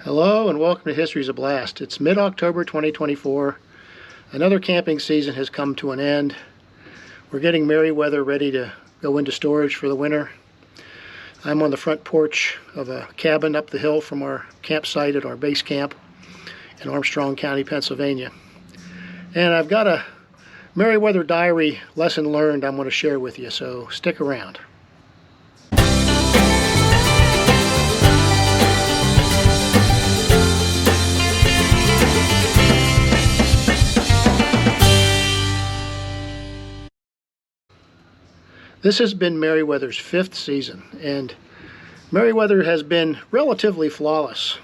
Hello and welcome to History's a Blast. It's mid-October 2024. Another camping season has come to an end. We're getting Meriwether ready to go into storage for the winter. I'm on the front porch of a cabin up the hill from our campsite at our base camp in Armstrong County, Pennsylvania. And I've got a Meriwether diary lesson learned I'm going to share with you, so stick around. This has been Meriwether's 5th season, and Meriwether has been relatively flawless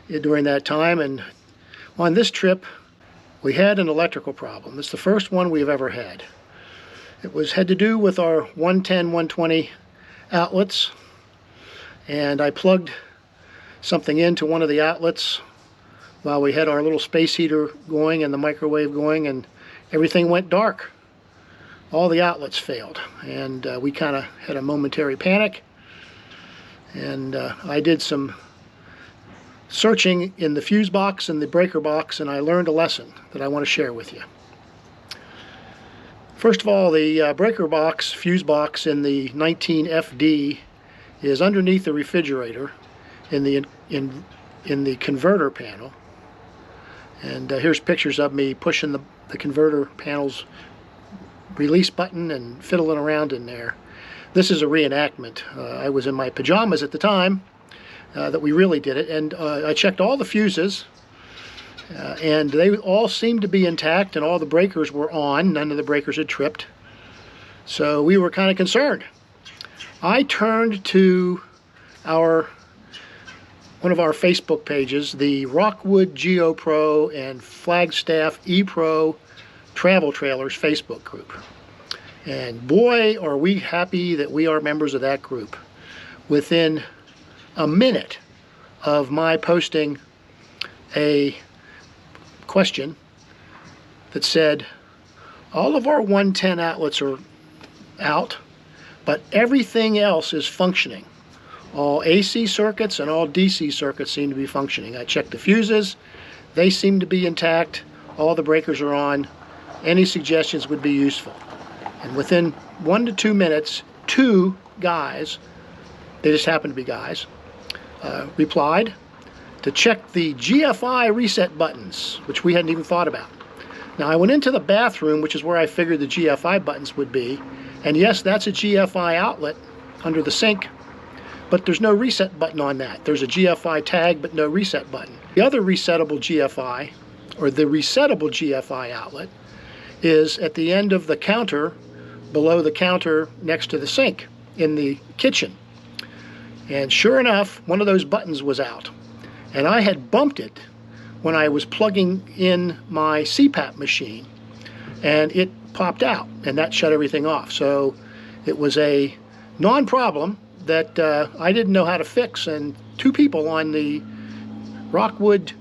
during that time. And on this trip, we had an electrical problem. It's the first one we've ever had. It had to do with our 110, 120 outlets, and I plugged something into one of the outlets while we had our little space heater going and the microwave going, and everything went dark. All the outlets failed, and we kind of had a momentary panic, and I did some searching in the fuse box and the breaker box, and I learned a lesson that I want to share with you. First of all, the breaker box, fuse box in the 19FD is underneath the refrigerator in the converter panel, and here's pictures of me pushing the converter panel's release button and fiddling around in there. This is a reenactment. I was in my pajamas at the time that we really did it, and I checked all the fuses, and they all seemed to be intact, and all the breakers were on. None of the breakers had tripped, so we were kind of concerned. I turned to one of our Facebook pages, the Rockwood GeoPro and Flagstaff ePro Travel Trailers Facebook group, and boy are we happy that we are members of that group. Within a minute of my posting a question that said all of our 110 outlets are out, but everything else is functioning. All AC circuits and all DC circuits seem to be functioning. I checked the fuses, they seem to be intact, all the breakers are on. Any suggestions would be useful. And within 1 to 2 minutes, 2 guys, they just happened to be guys, replied to check the GFI reset buttons, which we hadn't even thought about. Now I went into the bathroom, which is where I figured the GFI buttons would be, and yes, that's a GFI outlet under the sink, but there's no reset button on that. There's a GFI tag, but no reset button. The other resettable GFI, or the resettable GFI outlet, is at the end of the counter, below the counter next to the sink in the kitchen. And sure enough, one of those buttons was out. And I had bumped it when I was plugging in my CPAP machine, and it popped out, and that shut everything off. So it was a non-problem that I didn't know how to fix, and 2 people on the Rockwood,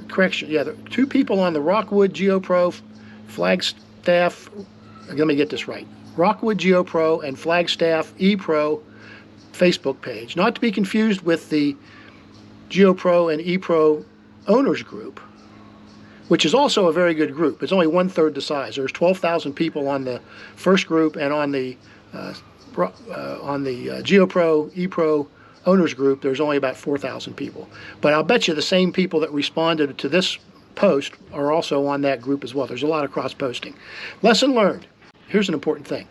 two people on the Rockwood GeoPro Flagstaff, let me get this right, Rockwood GeoPro and Flagstaff ePro Facebook page, not to be confused with the GeoPro and ePro owners group, which is also a very good group. It's only 1/3 the size. There's 12,000 people on the first group, and on the GeoPro ePro owners group there's only about 4,000 people. But I'll bet you the same people that responded to this post are also on that group as well. There's a lot of cross-posting. Lesson learned. Here's an important thing.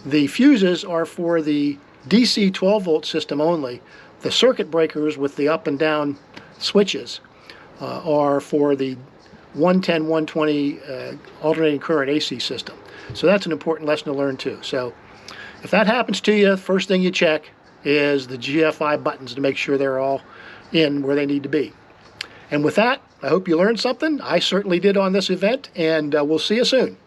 The fuses are for the DC 12-volt system only. The circuit breakers with the up and down switches are for the 110, 120 alternating current AC system. So that's an important lesson to learn too. So if that happens to you, first thing you check is the GFI buttons to make sure they're all in where they need to be. And with that, I hope you learned something. I certainly did on this event, and we'll see you soon.